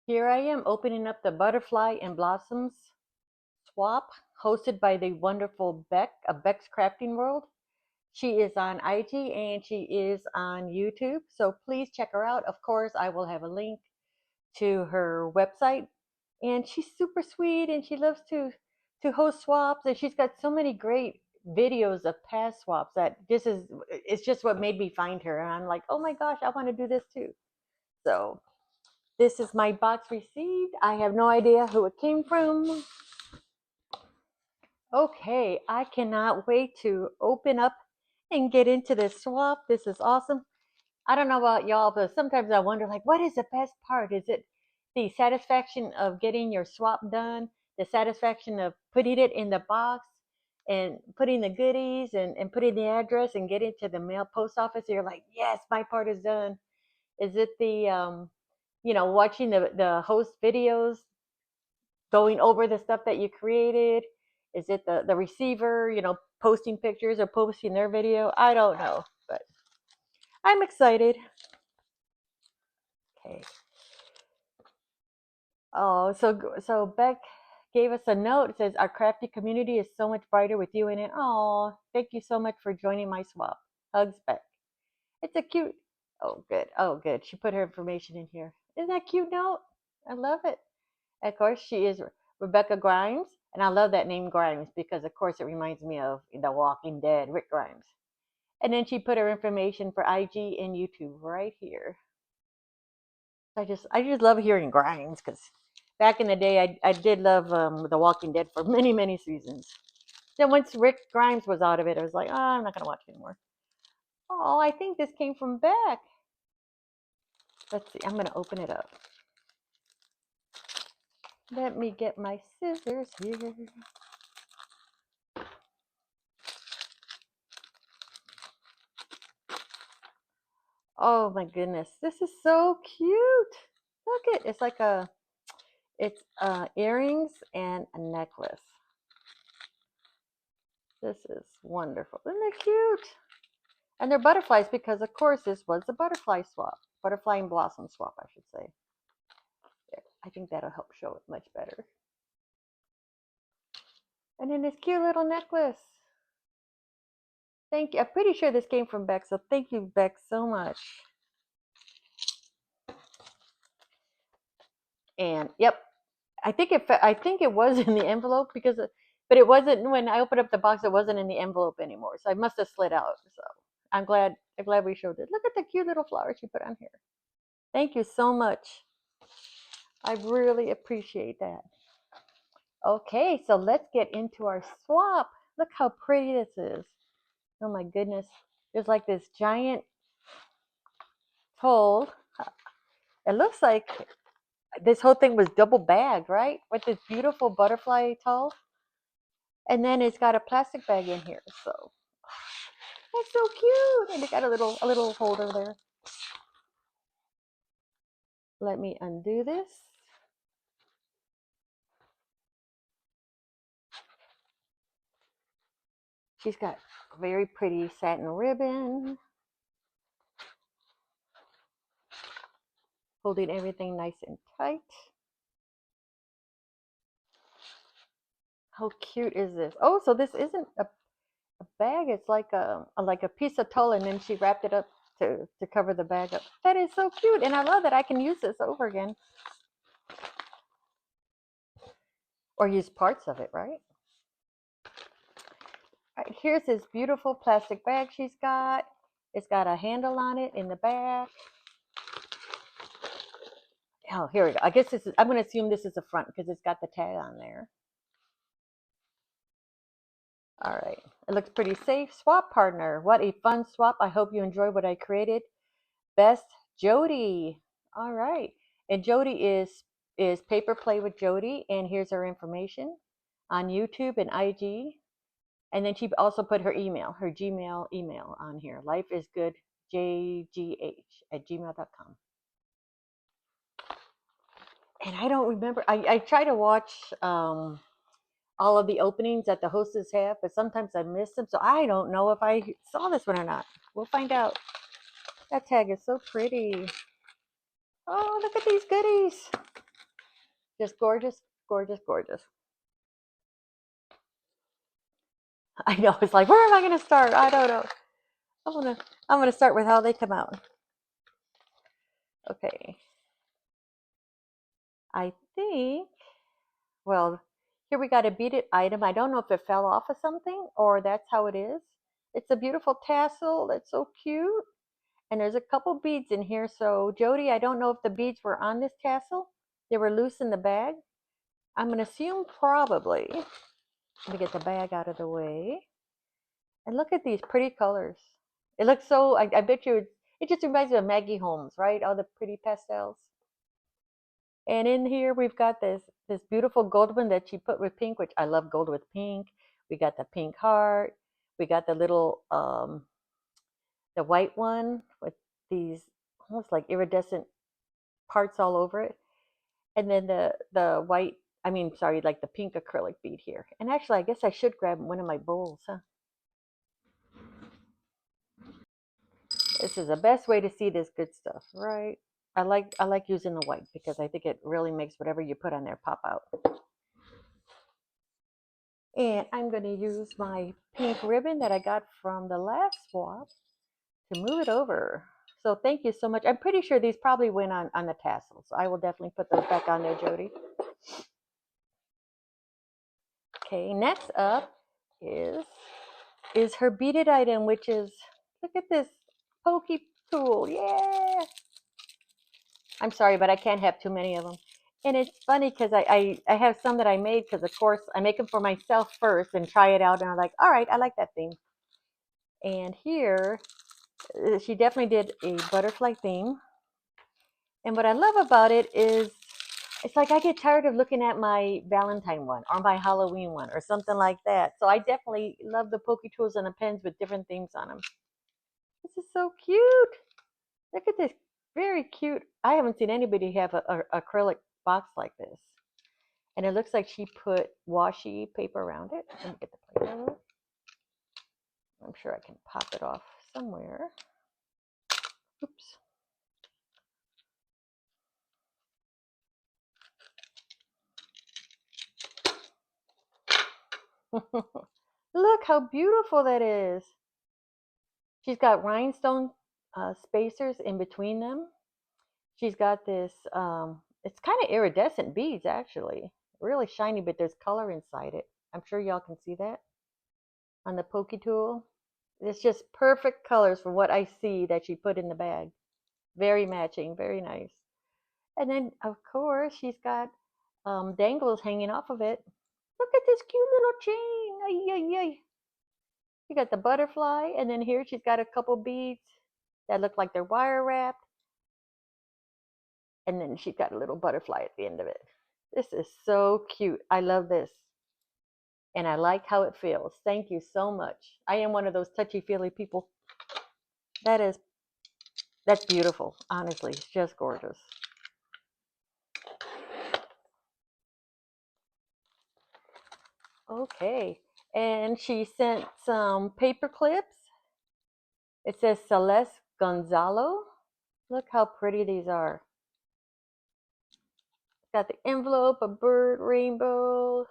Here I am opening up the Butterfly and Blossoms swap hosted by the wonderful Beck of Beck's Crafting World. She is on IG and she is on YouTube, so please check her out. Of course, I will have a link to her website, and she's super sweet and she loves to host swaps, and she's got so many great videos of past swaps that this is it's just what made me find her, and I'm like, oh my gosh, I want to do this too. So this is my box received. I have no idea who it came from. Okay, I cannot wait to open up and get into this swap. This is awesome. I don't know about y'all, but sometimes I wonder, like, what is the best part? Is it the satisfaction of getting your swap done, the satisfaction of putting it in the box and putting the goodies and putting the address and getting to the mail post office? You're like, yes, my part is done. Is it the watching the host videos, going over the stuff that you created? Is it the receiver, posting pictures or posting their video? I don't know, but I'm excited. Okay. Oh, so Beck gave us a note. It says our crafty community is so much brighter with you in it. Oh, thank you so much for joining my swap. Hugs, Beck. It's a cute. Oh, good. Oh, good. She put her information in here. Isn't that a cute note? I love it. Of course, she is Rebecca Grimes, and I love that name Grimes because, of course, it reminds me of The Walking Dead, Rick Grimes. And then she put her information for IG and YouTube right here. I just love hearing Grimes because back in the day, I did love The Walking Dead for many, many seasons. Then once Rick Grimes was out of it, I was like, oh, I'm not going to watch anymore. Oh, I think this came from Beck. Let's see. I'm going to open it up. Let me get my scissors here. Oh my goodness, this is so cute. Look it, it's earrings and a necklace. This is wonderful. Isn't it cute? And they're butterflies because, of course, this was the butterfly swap, butterfly and blossom swap, I should say. There. I think that'll help show it much better. And then this cute little necklace. Thank you. I'm pretty sure this came from Beck, so thank you, Beck, so much. And yep, I think it was in the envelope but it wasn't when I opened up the box. It wasn't in the envelope anymore, so I must have slid out. So I'm glad we showed it. Look at the cute little flowers you put on here. Thank you so much. I really appreciate that. Okay, so let's get into our swap. Look how pretty this is. Oh my goodness. There's like this giant fold. It looks like this whole thing was double bagged, right? With this beautiful butterfly tulle. And then it's got a plastic bag in here. So that's so cute. And it got a little holder there. Let me undo this. She's got a very pretty satin ribbon, holding everything nice and tight. How cute is this? Oh, so this isn't a bag. It's like a piece of tulle, and then she wrapped it up to cover the bag up. That is so cute, and I love that I can use this over again, or use parts of it, right? All right, here's this beautiful plastic bag she's got. It's got a handle on it in the back. Oh, here we go. I guess I'm going to assume this is the front because it's got the tag on there. All right. It looks pretty safe. Swap partner. What a fun swap. I hope you enjoy what I created. Best Jody. All right. And Jody is Paper Play with Jody. And here's her information on YouTube and IG. And then she also put her Gmail email on here. lifeisgoodjgh@gmail.com. And I don't remember. I try to watch all of the openings that the hostess have, but sometimes I miss them. So I don't know if I saw this one or not. We'll find out. That tag is so pretty. Oh, look at these goodies. Just gorgeous, gorgeous, gorgeous. I know, it's like, where am I going to start? I don't know. I'm gonna start with how they come out. Okay. I think, well, here we got a beaded item. I don't know if it fell off of something or that's how it is. It's a beautiful tassel. That's so cute. And there's a couple beads in here. So Jody, I don't know if the beads were on this tassel. They were loose in the bag. I'm gonna assume probably. Let me get the bag out of the way. And look at these pretty colors. It looks so, I bet you, it just reminds me of Maggie Holmes, right? All the pretty pastels. And in here we've got this beautiful gold one that she put with pink, which I love gold with pink. We got the pink heart. We got the little the white one with these almost like iridescent parts all over it. And then the white, I mean, sorry, like the pink acrylic bead here. And actually, I guess I should grab one of my bowls, huh? This is the best way to see this good stuff, right? I like using the white because I think it really makes whatever you put on there pop out. And I'm going to use my pink ribbon that I got from the last swap to move it over. So thank you so much. I'm pretty sure these probably went on the tassels. So I will definitely put those back on there, Jody. Okay, next up is her beaded item, which is, look at this pokey tool. Yeah. I'm sorry, but I can't have too many of them. And it's funny because I have some that I made because, of course, I make them for myself first and try it out. And I'm like, all right, I like that theme. And here, she definitely did a butterfly theme. And what I love about it is it's like I get tired of looking at my Valentine one or my Halloween one or something like that. So I definitely love the pokey tools and the pens with different themes on them. This is so cute. Look at this. Very cute. I haven't seen anybody have a acrylic box like this. And it looks like she put washi paper around it. Let me get the plate out. I'm sure I can pop it off somewhere. Oops. Look how beautiful that is. She's got rhinestone spacers in between them. She's got this, it's kind of iridescent beads actually. Really shiny, but there's color inside it. I'm sure y'all can see that on the pokey tool. It's just perfect colors for what I see that she put in the bag. Very matching, very nice. And then, of course, she's got dangles hanging off of it. Look at this cute little chain. Ay, ay, ay. You got the butterfly, and then here she's got a couple beads that look like they're wire wrapped. And then she's got a little butterfly at the end of it. This is so cute. I love this. And I like how it feels. Thank you so much. I am one of those touchy-feely people. That's beautiful. Honestly, it's just gorgeous. Okay. And she sent some paper clips. It says Celeste Gonzalo. Look how pretty these are. Got the envelope, a bird, rainbow,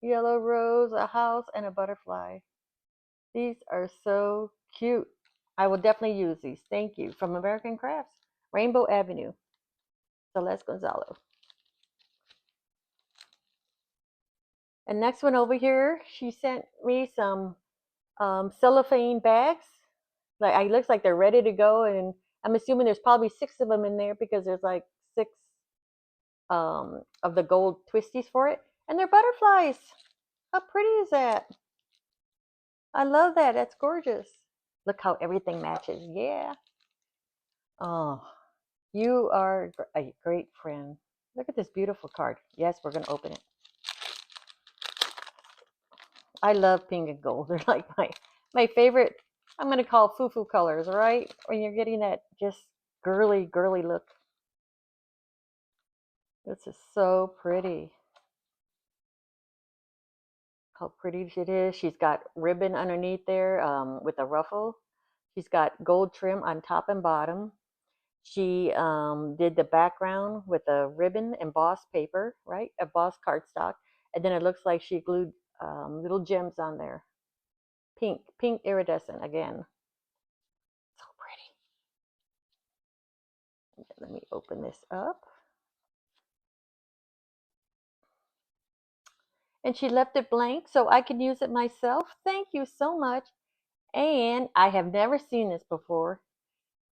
yellow rose, a house, and a butterfly. These are so cute. I will definitely use these. Thank you. From American Crafts, Rainbow Avenue, Celeste Gonzalo. And next one over here, she sent me some cellophane bags. Like it looks like they're ready to go, and I'm assuming there's probably 6 of them in there because there's like 6 of the gold twisties for it, and they're butterflies. How pretty is that? I love that. That's gorgeous. Look how everything matches. Yeah. Oh, you are a great friend. Look at this beautiful card. Yes, we're going to open it. I love pink and gold. They're like my favorite. I'm going to call foo-foo colors, right? When you're getting that just girly, girly look. This is so pretty. How pretty it is. She's got ribbon underneath there with a ruffle. She's got gold trim on top and bottom. She did the background with a ribbon embossed paper, right? Embossed cardstock. And then it looks like she glued little gems on there. Pink iridescent again. So pretty. Let me open this up. And she left it blank so I can use it myself. Thank you so much. And I have never seen this before.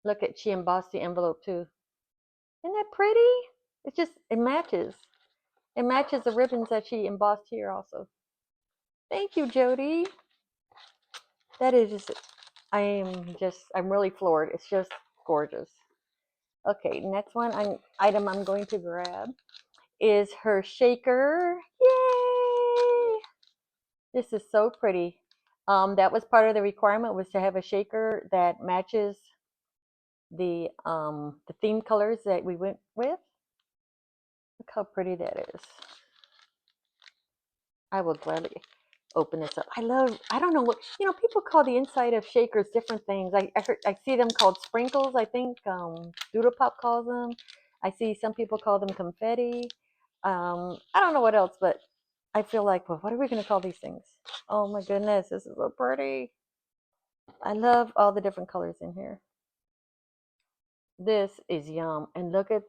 Look at, she embossed the envelope too. Isn't that pretty? It matches. It matches the ribbons that she embossed here also. Thank you, Jody. That is just, I'm really floored. It's just gorgeous. Okay, next item I'm going to grab is her shaker. Yay! This is so pretty. That was part of the requirement, was to have a shaker that matches the theme colors that we went with. Look how pretty that is. I will gladly open this up. I don't know what, people call the inside of shakers different things. I see them called sprinkles, I think. Doodle Pop calls them. I see some people call them confetti. I don't know what else, but I feel like, well, what are we going to call these things? Oh my goodness, this is so pretty. I love all the different colors in here. This is yum. And look at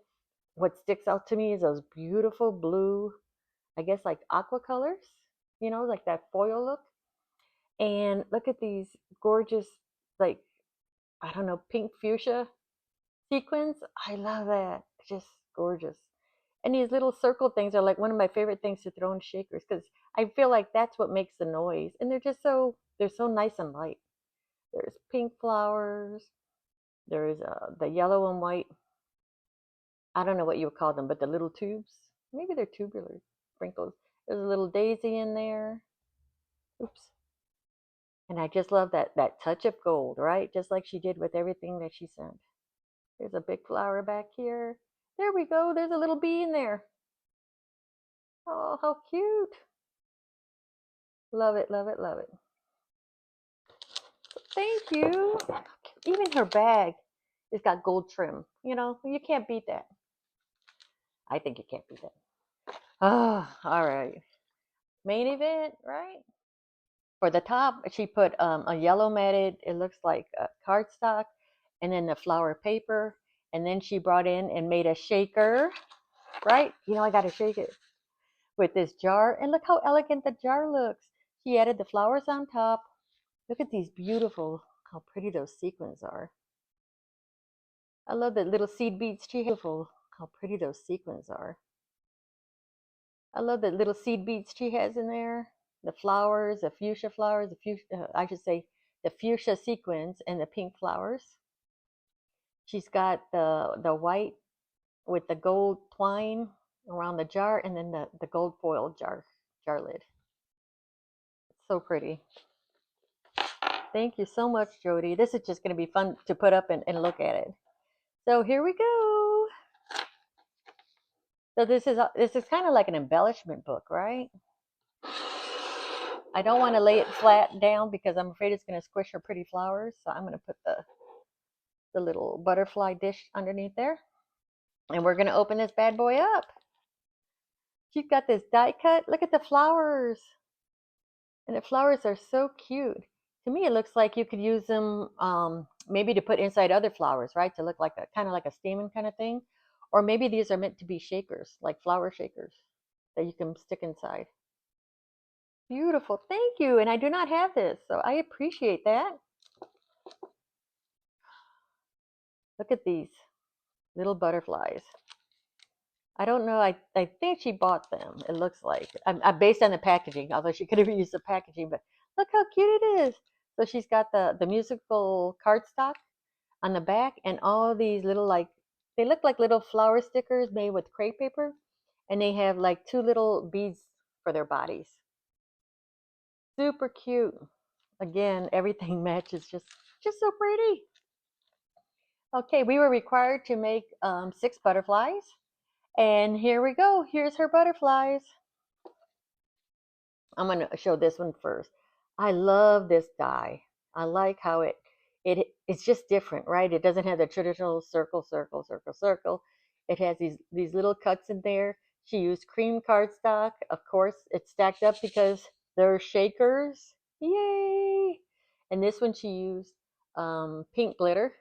what sticks out to me is those beautiful blue, I guess like aqua colors, like that foil look. And look at these gorgeous, like, I don't know, pink fuchsia sequins. I love that. It's just gorgeous. And these little circle things are like one of my favorite things to throw in shakers because I feel like that's what makes the noise. And they're so nice and light. There's pink flowers. There's the yellow and white. I don't know what you would call them, but the little tubes. Maybe they're tubular sprinkles. There's a little daisy in there. Oops. And I just love that touch of gold, right? Just like she did with everything that she sent. There's a big flower back here. There we go. There's a little bee in there. Oh, how cute. Love it, love it, love it. Thank you. Even her bag has got gold trim. You can't beat that. I think you can't beat that. Oh, all right. Main event, right? For the top, she put a yellow matted, it looks like a cardstock, and then the flower paper. And then she brought in and made a shaker, right? I got to shake it with this jar. And look how elegant the jar looks. She added the flowers on top. Look at these beautiful, how pretty those sequins are. I love the little seed beads she has. Beautiful, how pretty those sequins are. I love the little seed beads she has in there. The flowers, the fuchsia flowers, I should say the fuchsia sequins and the pink flowers. She's got the white with the gold twine around the jar and then the gold foil jar lid. It's so pretty. Thank you so much, Jody. This is just going to be fun to put up and look at it. So here we go. So this is kind of like an embellishment book, right? I don't want to lay it flat down because I'm afraid it's going to squish her pretty flowers. So I'm going to put the little butterfly dish underneath there. And we're going to open this bad boy up. She's got this die cut. Look at the flowers. And the flowers are so cute. To me, it looks like you could use them maybe to put inside other flowers, right? To look like a kind of like a stamen kind of thing. Or maybe these are meant to be shakers, like flower shakers that you can stick inside. Beautiful. Thank you. And I do not have this, so I appreciate that. Look at these little butterflies. I don't know. I think she bought them. It looks like I'm based on the packaging, although she could have used the packaging. But look how cute it is. So she's got the musical cardstock on the back, and all these little they look like little flower stickers made with crepe paper, and they have like two little beads for their bodies. Super cute. Again, everything matches just so pretty. Okay, we were required to make 6 butterflies. And here we go. Here's her butterflies. I'm going to show this one first. I love this die. I like how it's just different, right? It doesn't have the traditional circle, circle, circle, circle. It has these little cuts in there. She used cream cardstock. Of course, it's stacked up because they're shakers. Yay! And this one she used pink glitter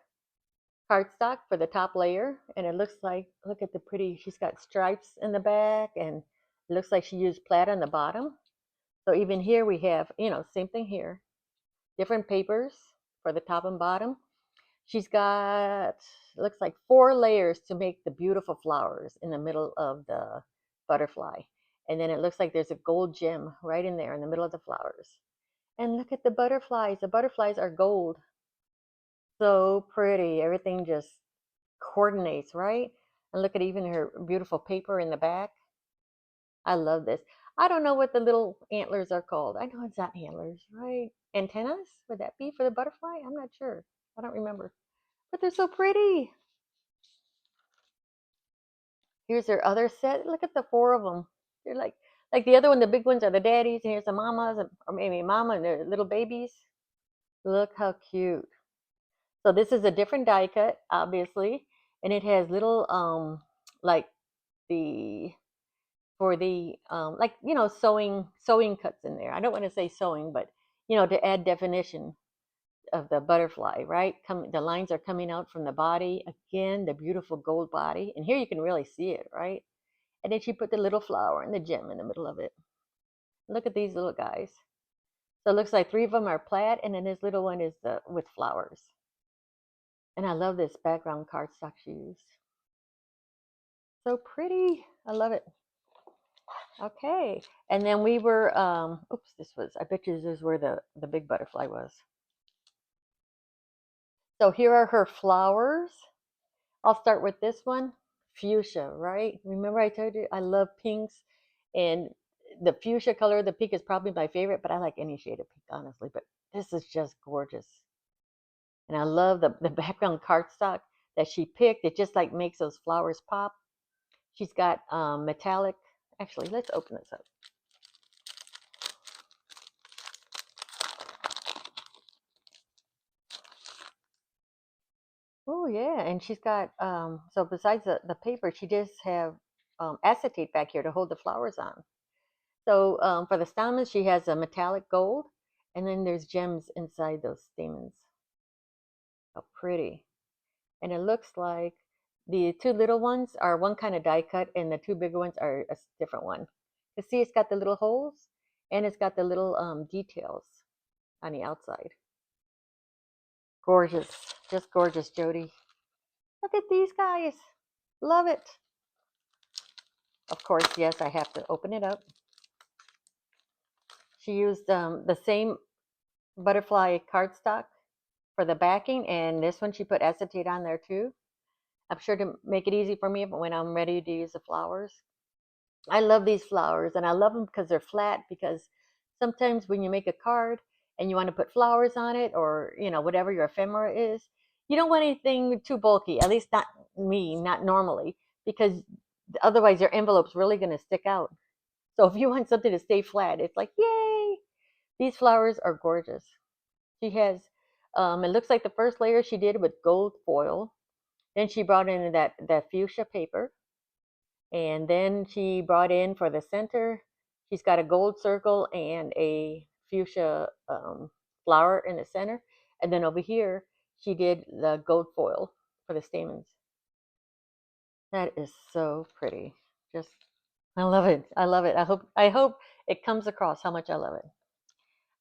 cardstock for the top layer, and it looks like, look at the pretty. She's got stripes in the back, and it looks like she used plaid on the bottom. So even here we have, same thing here, different papers for the top and bottom. She's got, looks like 4 layers to make the beautiful flowers in the middle of the butterfly. And then it looks like there's a gold gem right in there in the middle of the flowers. And look at the butterflies. The butterflies are gold. So pretty. Everything just coordinates, right? And look at even her beautiful paper in the back. I love this. I don't know what the little antlers are called. I know it's not antlers, right? Antennas? Would that be for the butterfly? I'm not sure. I don't remember. But they're so pretty. Here's their other set. Look at the 4 of them. They're like the other one, the big ones are the daddies, and here's the mamas, or maybe mama and their little babies. Look how cute. So this is a different die cut, obviously, and it has little like the for the like sewing cuts in there. I don't want to say sewing, but to add definition of the butterfly, right? The lines are coming out from the body. Again, the beautiful gold body, and here you can really see it, right? And then she put the little flower and the gem in the middle of it. Look at these little guys. So it looks like 3 of them are plaid, and then this little one is the with flowers. And I love this background cardstock she used. So pretty. I love it. Okay. And then we were, oops, I bet you this is where the big butterfly was. So here are her flowers. I'll start with this one, fuchsia, right? Remember I told you I love pinks, and the fuchsia color, the pink is probably my favorite, but I like any shade of pink, honestly. But this is just gorgeous. And I love the background cardstock that she picked. It just like makes those flowers pop. She's got metallic. Actually, let's open this up. Oh yeah, and she's got so besides the paper, she does have acetate back here to hold the flowers on. So for the stamens, she has a metallic gold, and then there's gems inside those stamens. How pretty! And it looks like the 2 little ones are one kind of die cut, and the 2 bigger ones are a different one. You see, it's got the little holes, and it's got the little details on the outside. Gorgeous, just gorgeous, Jody. Look at these guys. Love it. Of course, yes, I have to open it up. She used the same butterfly cardstock for the backing, and this one she put acetate on there too. I'm sure to make it easy for me when I'm ready to use the flowers. I love these flowers, and I love them because they're flat, because sometimes when you make a card and you want to put flowers on it, or whatever your ephemera is, you don't want anything too bulky, at least not me, not normally, because otherwise your envelope's really going to stick out. So if you want something to stay flat, it's like, yay! These flowers are gorgeous. She has, it looks like the first layer she did with gold foil. Then she brought in that fuchsia paper. And then she brought in for the center, she's got a gold circle and a fuchsia flower in the center. And then over here, she did the gold foil for the stamens. That is so pretty. Just, I love it. I love it. I hope it comes across how much I love it.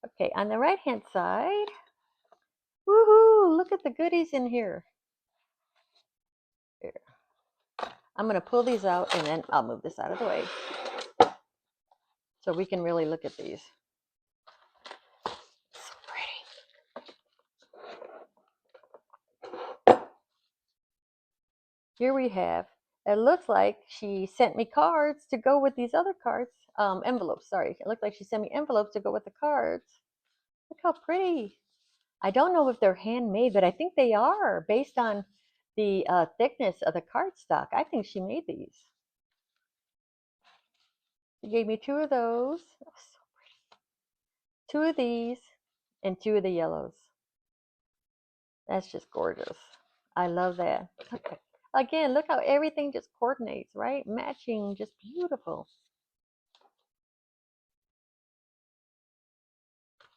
Okay, on the right hand side, woohoo! Look at the goodies in here. Here. I'm going to pull these out, and then I'll move this out of the way so we can really look at these. So pretty. Here we have, it looks like she sent me cards to go with these other cards, envelopes, sorry. It looked like she sent me envelopes to go with the cards. Look how pretty. I don't know if they're handmade, but I think they are based on the thickness of the cardstock. I think she made these. She gave me 2 of those. Oh, so pretty. 2 of these and 2 of the yellows. That's just gorgeous. I love that. Okay. Again, look how everything just coordinates, right? Matching, just beautiful.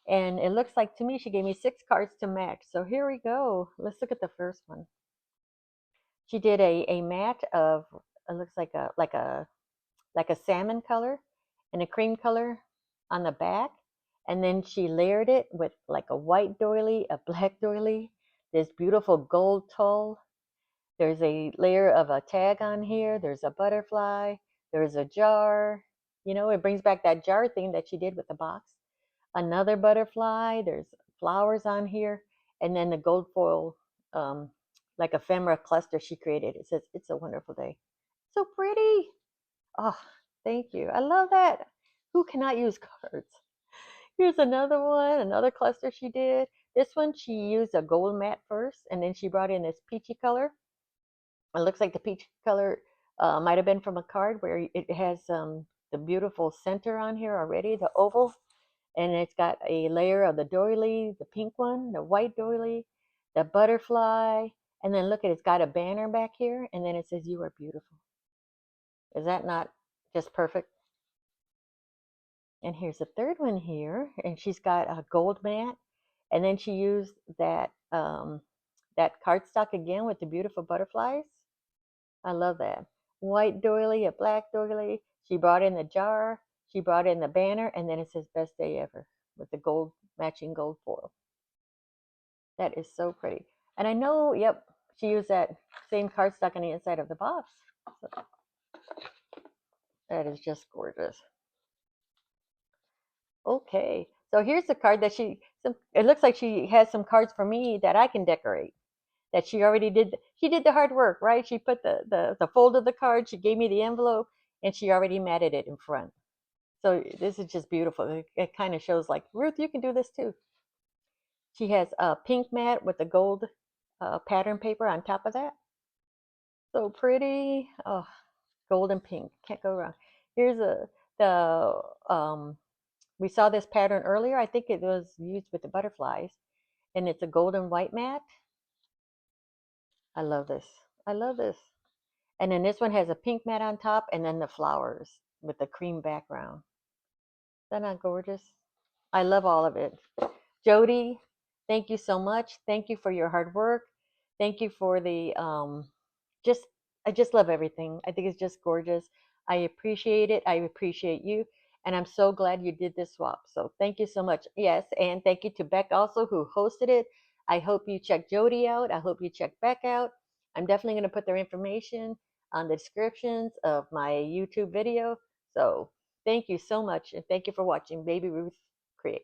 And it looks like to me she gave me 6 cards to match. So here we go. Let's look at the first one. She did a mat of, it looks like a salmon color and a cream color on the back. And then she layered it with like a white doily, a black doily, this beautiful gold tulle. There's a layer of a tag on here. There's a butterfly. There's a jar. You know, it brings back that jar thing that she did with the box. Another butterfly. There's flowers on here. And then the gold foil, um, like ephemera cluster she created. It says, "It's a wonderful day." So pretty. Oh, thank you. I love that. Who cannot use cards? Here's another one, another cluster she did. This one, she used a gold mat first, and then she brought in this peachy color. It looks like the peach color might have been from a card where it has the beautiful center on here already, the oval, and it's got a layer of the doily, the pink one, the white doily, the butterfly, and then look at it's got a banner back here, and then it says "You are beautiful." Is that not just perfect? And here's a third one here, and she's got a gold mat, and then she used that cardstock again with the beautiful butterflies. I love that. White doily, a black doily. She brought in the jar, she brought in the banner, and then it says "Best Day Ever" with the gold matching gold foil. That is so pretty. And I know, yep, she used that same cardstock on the inside of the box. So that is just gorgeous. Okay, so here's the card that it looks like she has some cards for me that I can decorate. That she already did. She did the hard work, right? She put the fold of the card. She gave me the envelope, and she already matted it in front. So this is just beautiful. It kind of shows like, Ruth, you can do this too. She has a pink mat with the gold pattern paper on top of that. So pretty. Oh, gold and pink. Can't go wrong. Here's the we saw this pattern earlier. I think it was used with the butterflies, and it's a golden white mat. I love this. I love this. And then this one has a pink mat on top, and then the flowers with the cream background. Is that not gorgeous? I love all of it. Jody, thank you so much. Thank you for your hard work. Thank you for the just I just love everything. I think it's just gorgeous. I appreciate it. I appreciate you. And I'm so glad you did this swap. So thank you so much. Yes, and thank you to Beck also who hosted it. I hope you check Jody out. I hope you check Beck out. I'm definitely going to put their information on the descriptions of my YouTube video. So thank you so much. And thank you for watching Baby Ruth Creates.